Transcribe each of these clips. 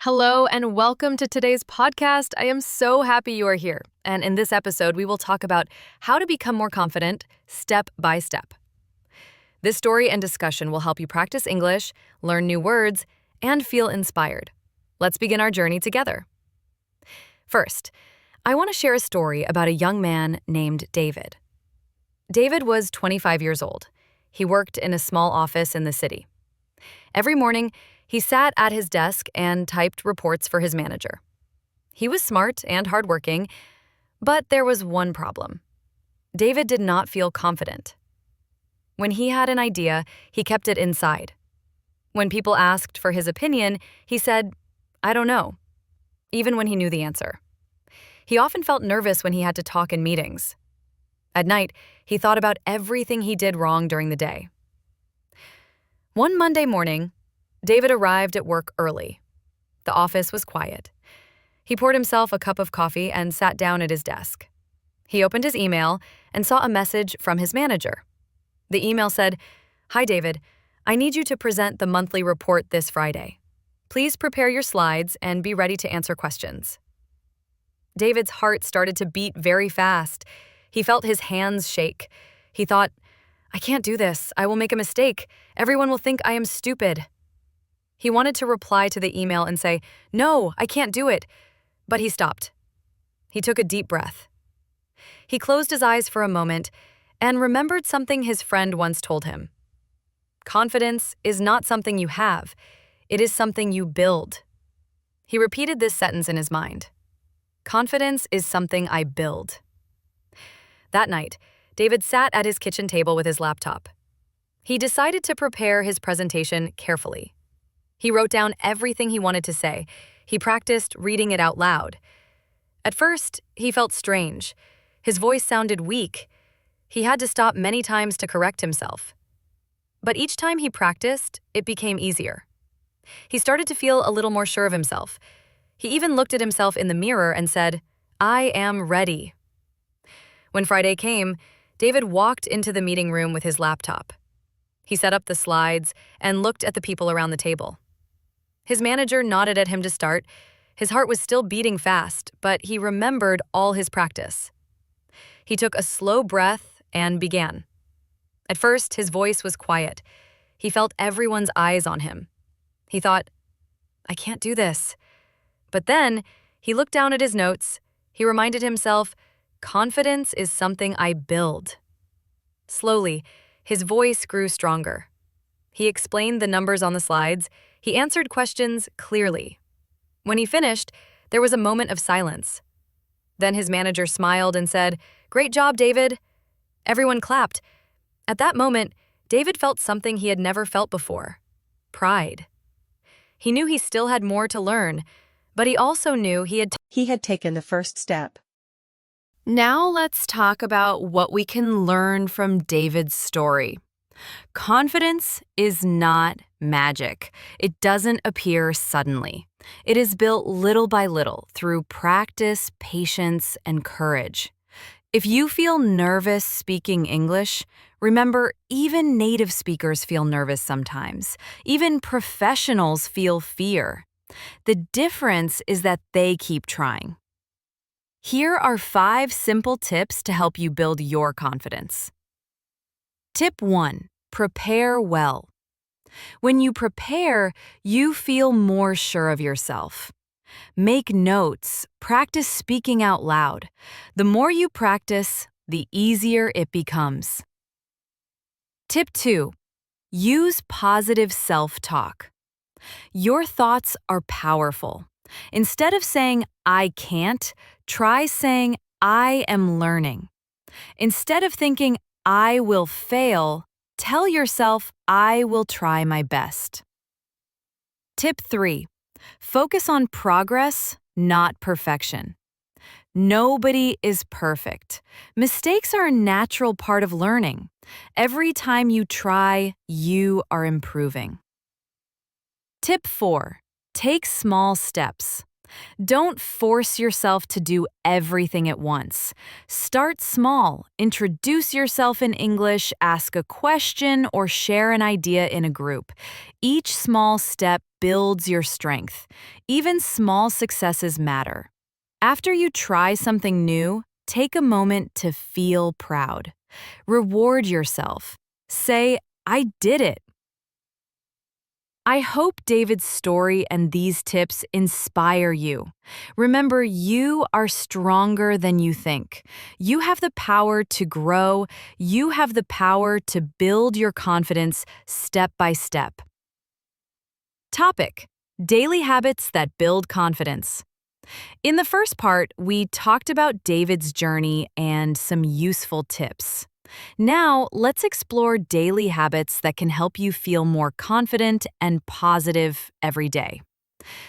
Hello and welcome to today's podcast. I am so happy you are here. And in this episode, we will talk about how to become more confident step by step. This story and discussion will help you practice English, learn new words, and feel inspired. Let's begin our journey together. First, I want to share a story about a young man named David. David was 25 years old. He worked in a small office in the city. Every morning, he sat at his desk and typed reports for his manager. He was smart and hardworking, but there was one problem. David did not feel confident. When he had an idea, he kept it inside. When people asked for his opinion, he said, "I don't know," even when he knew the answer. He often felt nervous when he had to talk in meetings. At night, he thought about everything he did wrong during the day. One Monday morning, David arrived at work early. The office was quiet. He poured himself a cup of coffee and sat down at his desk. He opened his email and saw a message from his manager. The email said, "Hi, David. I need you to present the monthly report this Friday. Please prepare your slides and be ready to answer questions." David's heart started to beat very fast. He felt his hands shake. He thought, "I can't do this. I will make a mistake. Everyone will think I am stupid." He wanted to reply to the email and say, "No, I can't do it," but he stopped. He took a deep breath. He closed his eyes for a moment and remembered something his friend once told him. Confidence is not something you have, it is something you build. He repeated this sentence in his mind. Confidence is something I build. That night, David sat at his kitchen table with his laptop. He decided to prepare his presentation carefully. He wrote down everything he wanted to say. He practiced reading it out loud. At first, he felt strange. His voice sounded weak. He had to stop many times to correct himself. But each time he practiced, it became easier. He started to feel a little more sure of himself. He even looked at himself in the mirror and said, "I am ready." When Friday came, David walked into the meeting room with his laptop. He set up the slides and looked at the people around the table. His manager nodded at him to start. His heart was still beating fast, but he remembered all his practice. He took a slow breath and began. At first, his voice was quiet. He felt everyone's eyes on him. He thought, "I can't do this." But then, he looked down at his notes. He reminded himself, "Confidence is something I build." Slowly, his voice grew stronger. He explained the numbers on the slides. He answered questions clearly. When he finished, there was a moment of silence. Then his manager smiled and said, "Great job, David." Everyone clapped. At that moment, David felt something he had never felt before: pride. He knew he still had more to learn, but he also knew he had taken the first step. Now let's talk about what we can learn from David's story. Confidence is not magic. It doesn't appear suddenly. It is built little by little through practice, patience, and courage. If you feel nervous speaking English, remember, even native speakers feel nervous sometimes. Even professionals feel fear. The difference is that they keep trying. Here are 5 simple tips to help you build your confidence. Tip 1. Prepare well. When you prepare, you feel more sure of yourself. Make notes. Practice speaking out loud. The more you practice, the easier it becomes. Tip 2. Use positive self-talk. Your thoughts are powerful. Instead of saying, "I can't," try saying, "I am learning." Instead of thinking, "I will fail," tell yourself, "I will try my best." Tip 3. Focus on progress, not perfection. Nobody is perfect. Mistakes are a natural part of learning. Every time you try, you are improving. Tip 4. Take small steps. Don't force yourself to do everything at once. Start small. Introduce yourself in English, ask a question, or share an idea in a group. Each small step builds your strength. Even small successes matter. After you try something new, take a moment to feel proud. Reward yourself. Say, I did it. I hope David's story and these tips inspire you. Remember, you are stronger than you think. You have the power to grow. You have the power to build your confidence step by step. Topic: Daily habits that build confidence. In the first part, we talked about David's journey and some useful tips. Now, let's explore daily habits that can help you feel more confident and positive every day.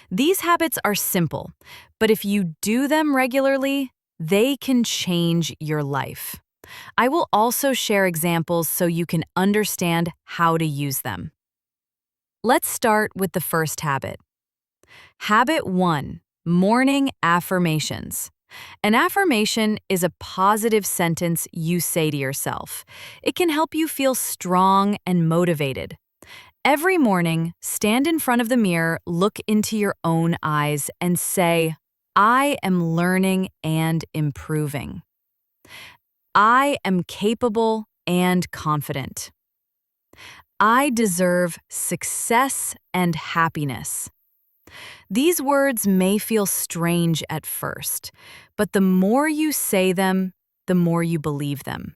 These habits are simple, but if you do them regularly, they can change your life. I will also share examples so you can understand how to use them. Let's start with the first habit. Habit 1. Morning affirmations. An affirmation is a positive sentence you say to yourself. It can help you feel strong and motivated. Every morning, stand in front of the mirror, look into your own eyes, and say, I am learning and improving. I am capable and confident. I deserve success and happiness. These words may feel strange at first, but the more you say them, the more you believe them.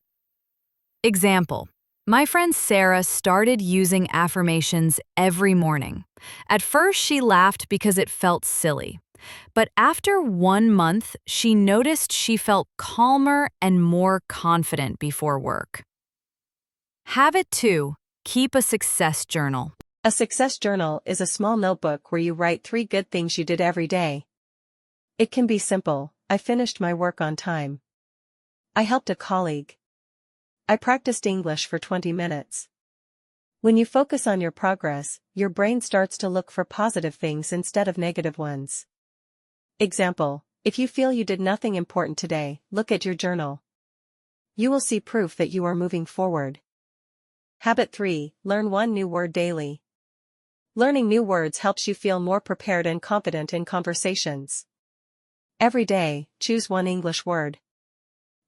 Example: my friend Sarah started using affirmations every morning. At first, she laughed because it felt silly. But after 1 month, she noticed she felt calmer and more confident before work. Habit 2. Keep a success journal. A success journal is a small notebook where you write 3 good things you did every day. It can be simple: I finished my work on time. I helped a colleague. I practiced English for 20 minutes. When you focus on your progress, your brain starts to look for positive things instead of negative ones. Example: if you feel you did nothing important today, look at your journal. You will see proof that you are moving forward. Habit 3. Learn 1 new word daily. Learning new words helps you feel more prepared and confident in conversations. Every day, choose 1 English word.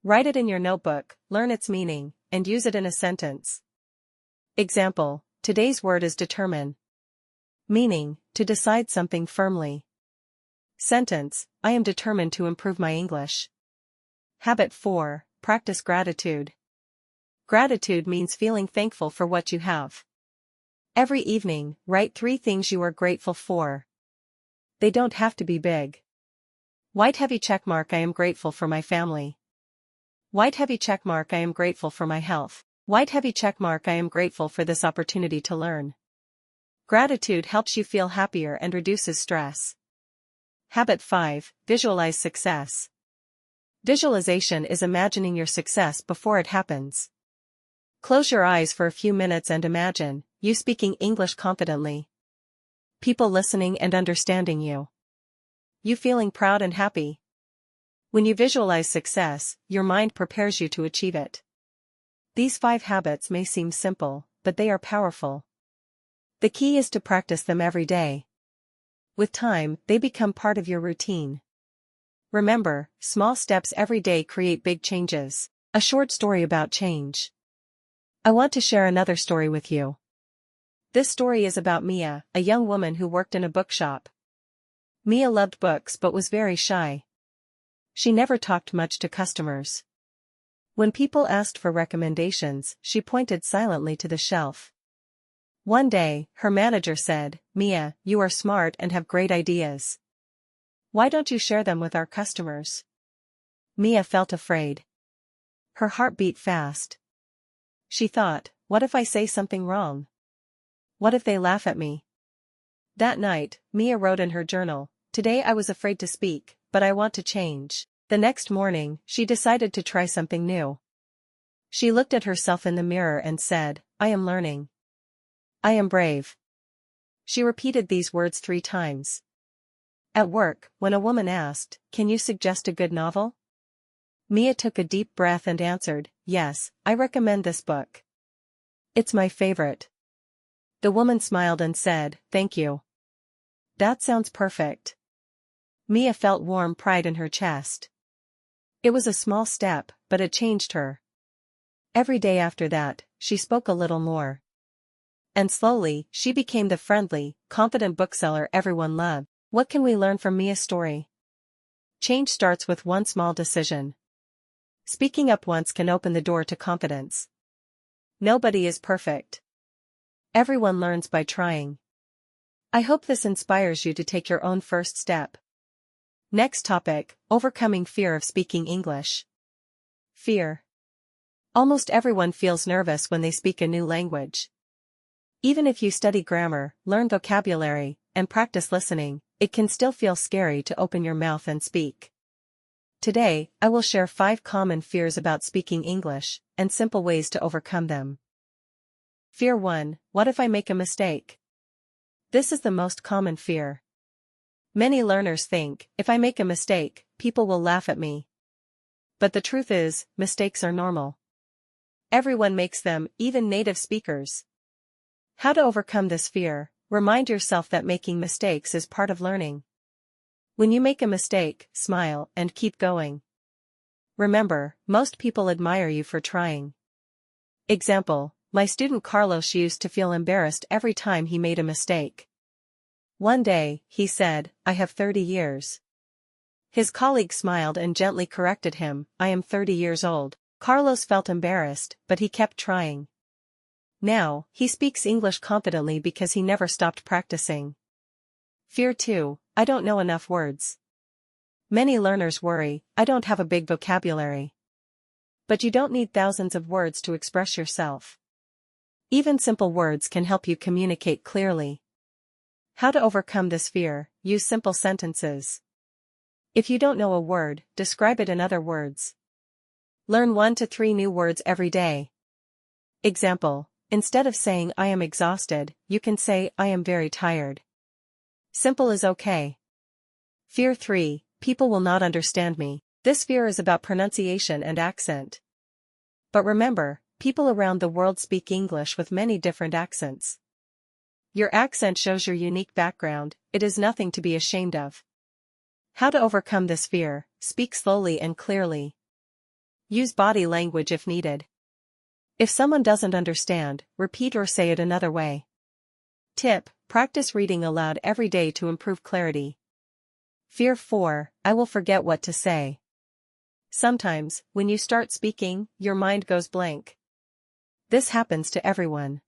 Write it in your notebook, learn its meaning, and use it in a sentence. Example: today's word is determine. Meaning, to decide something firmly. Sentence: I am determined to improve my English. Habit 4. Practice gratitude. Gratitude means feeling thankful for what you have. Every evening, write 3 things you are grateful for. They don't have to be big. White heavy checkmark: I am grateful for my family. White heavy checkmark: I am grateful for my health. White heavy checkmark: I am grateful for this opportunity to learn. Gratitude helps you feel happier and reduces stress. Habit 5. Visualize success. Visualization is imagining your success before it happens. Close your eyes for a few minutes and imagine you speaking English confidently. People listening and understanding you. You feeling proud and happy. When you visualize success, your mind prepares you to achieve it. These 5 habits may seem simple, but they are powerful. The key is to practice them every day. With time, they become part of your routine. Remember, small steps every day create big changes. A short story about change. I want to share another story with you. This story is about Mia, a young woman who worked in a bookshop. Mia loved books but was very shy. She never talked much to customers. When people asked for recommendations, she pointed silently to the shelf. One day, her manager said, "Mia, you are smart and have great ideas. Why don't you share them with our customers?" Mia felt afraid. Her heart beat fast. She thought, what if I say something wrong? What if they laugh at me? That night, Mia wrote in her journal, "Today I was afraid to speak, but I want to change." The next morning, she decided to try something new. She looked at herself in the mirror and said, "I am learning. I am brave." She repeated these words 3 times. At work, when a woman asked, "Can you suggest a good novel?" Mia took a deep breath and answered, "Yes, I recommend this book. It's my favorite." The woman smiled and said, "Thank you. That sounds perfect. Mia felt warm pride in her chest. It was a small step, but it changed her. Every day after that, she spoke a little more. And slowly, she became the friendly, confident bookseller everyone loved. What can we learn from Mia's story? Change starts with one small decision. Speaking up once can open the door to confidence. Nobody is perfect. Everyone learns by trying. I hope this inspires you to take your own first step. Next topic, overcoming fear of speaking English. Fear. Almost everyone feels nervous when they speak a new language. Even if you study grammar, learn vocabulary, and practice listening, it can still feel scary to open your mouth and speak. Today, I will share 5 common fears about speaking English, and simple ways to overcome them. Fear 1, what if I make a mistake? This is the most common fear. Many learners think, if I make a mistake, people will laugh at me. But the truth is, mistakes are normal. Everyone makes them, even native speakers. How to overcome this fear? Remind yourself that making mistakes is part of learning. When you make a mistake, smile and keep going. Remember, most people admire you for trying. Example, my student Carlos used to feel embarrassed every time he made a mistake. One day, he said, I have 30 years. His colleague smiled and gently corrected him, I am 30 years old. Carlos felt embarrassed, but he kept trying. Now, he speaks English confidently because he never stopped practicing. Fear 2, I don't know enough words. Many learners worry, I don't have a big vocabulary. But you don't need thousands of words to express yourself. Even simple words can help you communicate clearly. How to overcome this fear? Use simple sentences. If you don't know a word, describe it in other words. Learn 1 to 3 new words every day. Example, instead of saying I am exhausted, you can say I am very tired. Simple is okay. Fear 3, people will not understand me. This fear is about pronunciation and accent. But remember, people around the world speak English with many different accents. Your accent shows your unique background, it is nothing to be ashamed of. How to overcome this fear? Speak slowly and clearly. Use body language if needed. If someone doesn't understand, repeat or say it another way. Tip, practice reading aloud every day to improve clarity. Fear 4, I will forget what to say. Sometimes, when you start speaking, your mind goes blank. This happens to everyone.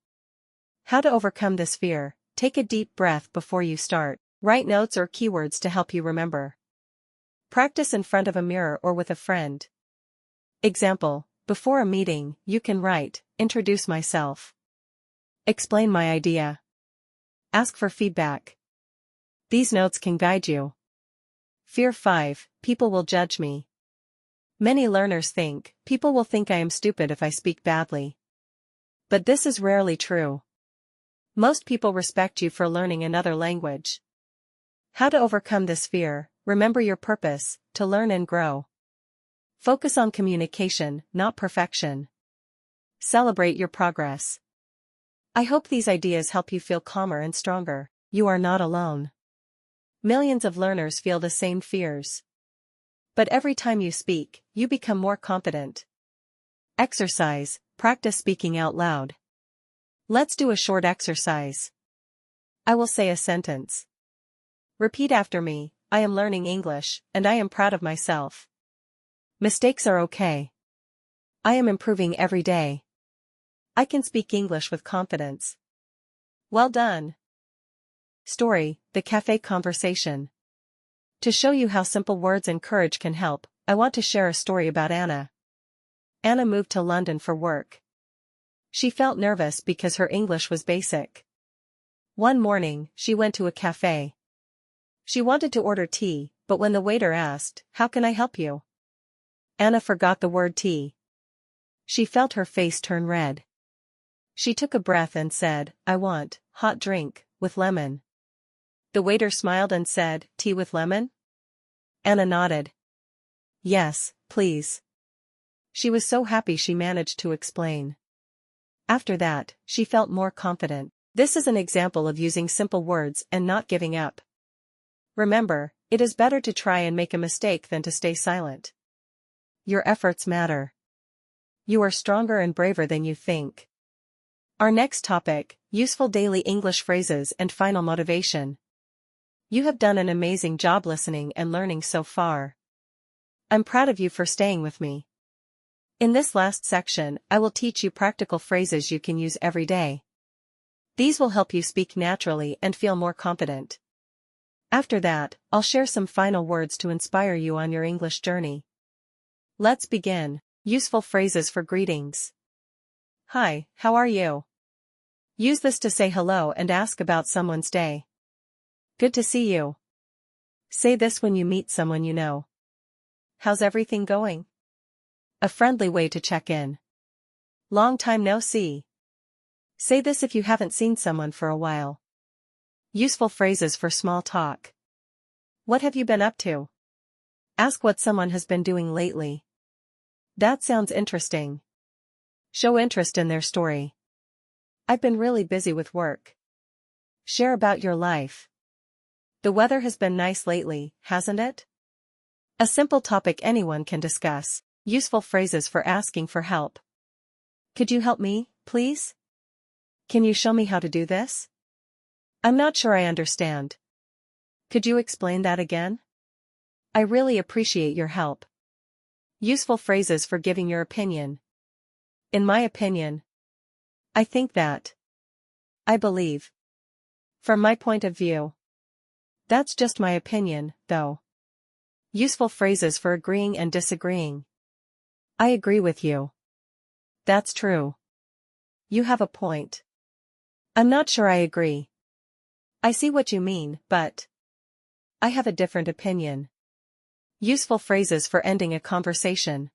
How to overcome this fear? Take a deep breath before you start. Write notes or keywords to help you remember. Practice in front of a mirror or with a friend. Example, before a meeting, you can write, introduce myself. Explain my idea. Ask for feedback. These notes can guide you. Fear 5, people will judge me. Many learners think, people will think I am stupid if I speak badly. But this is rarely true. Most people respect you for learning another language. How to overcome this fear? Remember your purpose, to learn and grow. Focus on communication, not perfection. Celebrate your progress. I hope these ideas help you feel calmer and stronger. You are not alone. Millions of learners feel the same fears. But every time you speak, you become more confident. Exercise, practice speaking out loud. Let's do a short exercise. I will say a sentence. Repeat after me, I am learning English, and I am proud of myself. Mistakes are okay. I am improving every day. I can speak English with confidence. Well done. Story, the cafe conversation. To show you how simple words and courage can help, I want to share a story about Anna. Anna moved to London for work. She felt nervous because her English was basic. One morning, she went to a cafe. She wanted to order tea, but when the waiter asked, "How can I help you?" Anna forgot the word tea. She felt her face turn red. She took a breath and said, "I want hot drink, with lemon." The waiter smiled and said, "Tea with lemon?" Anna nodded. "Yes, please." She was so happy she managed to explain. After that, she felt more confident. This is an example of using simple words and not giving up. Remember, it is better to try and make a mistake than to stay silent. Your efforts matter. You are stronger and braver than you think. Our next topic, useful daily English phrases and final motivation. You have done an amazing job listening and learning so far. I'm proud of you for staying with me. In this last section, I will teach you practical phrases you can use every day. These will help you speak naturally and feel more confident. After that, I'll share some final words to inspire you on your English journey. Let's begin. Useful phrases for greetings. Hi, how are you? Use this to say hello and ask about someone's day. Good to see you. Say this when you meet someone you know. How's everything going? A friendly way to check in. Long time no see. Say this if you haven't seen someone for a while. Useful phrases for small talk. What have you been up to? Ask what someone has been doing lately. That sounds interesting. Show interest in their story. I've been really busy with work. Share about your life. The weather has been nice lately, hasn't it? A simple topic anyone can discuss. Useful phrases for asking for help. Could you help me, please? Can you show me how to do this? I'm not sure I understand. Could you explain that again? I really appreciate your help. Useful phrases for giving your opinion. In my opinion. I think that. I believe. From my point of view. That's just my opinion, though. Useful phrases for agreeing and disagreeing. I agree with you. That's true. You have a point. I'm not sure I agree. I see what you mean, but I have a different opinion. Useful phrases for ending a conversation.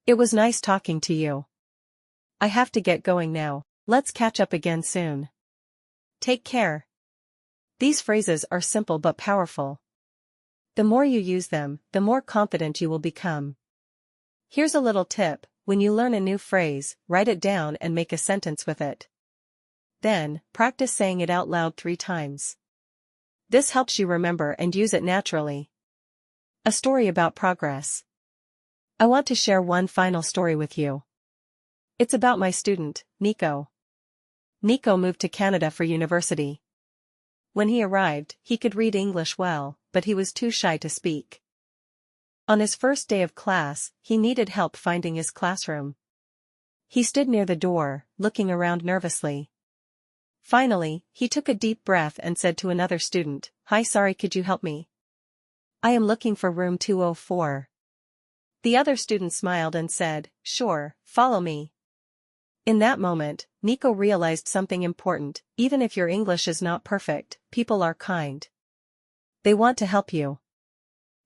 It was nice talking to you. I have to get going now. Let's catch up again soon. Take care. These phrases are simple but powerful. The more you use them, the more confident you will become. Here's a little tip: when you learn a new phrase, write it down and make a sentence with it. Then, practice saying it out loud 3 times. This helps you remember and use it naturally. A story about progress. I want to share one final story with you. It's about my student, Nico. Nico moved to Canada for university. When he arrived, he could read English well, but he was too shy to speak. On his first day of class, he needed help finding his classroom. He stood near the door, looking around nervously. Finally, he took a deep breath and said to another student, "Hi, sorry, could you help me? I am looking for room 204. The other student smiled and said, "Sure, follow me." In that moment, Nico realized something important: even if your English is not perfect, people are kind. They want to help you.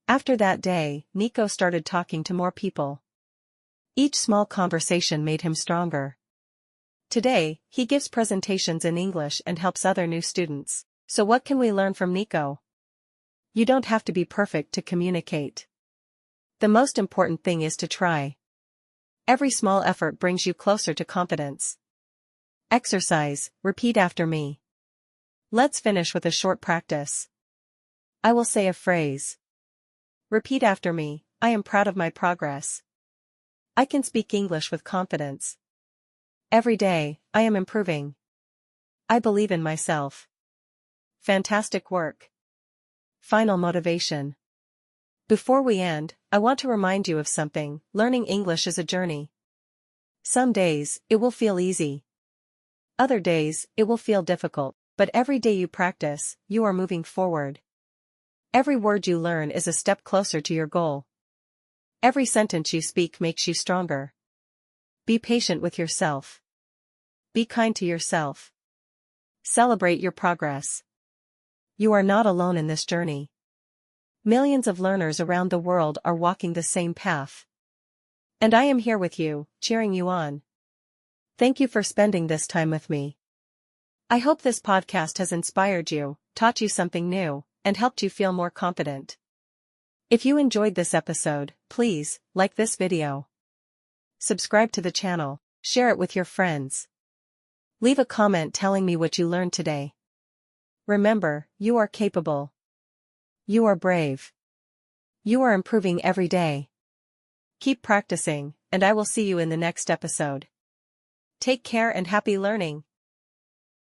After that day, Nico started talking to more people. Each small conversation made him stronger. Today, he gives presentations in English and helps other new students. So what can we learn from Nico? You don't have to be perfect to communicate. The most important thing is to try. Every small effort brings you closer to confidence. Exercise: repeat after me. Let's finish with a short practice. I will say a phrase. Repeat after me: I am proud of my progress. I can speak English with confidence. Every day, I am improving. I believe in myself. Fantastic work. Final motivation. Before we end, I want to remind you of something: learning English is a journey. Some days, it will feel easy. Other days, it will feel difficult, but every day you practice, you are moving forward. Every word you learn is a step closer to your goal. Every sentence you speak makes you stronger. Be patient with yourself. Be kind to yourself. Celebrate your progress. You are not alone in this journey. Millions of learners around the world are walking the same path. And I am here with you, cheering you on. Thank you for spending this time with me. I hope this podcast has inspired you, taught you something new, and helped you feel more confident. If you enjoyed this episode, please like this video. Subscribe to the channel, share it with your friends. Leave a comment telling me what you learned today. Remember, you are capable. You are brave. You are improving every day. Keep practicing, and I will see you in the next episode. Take care and happy learning.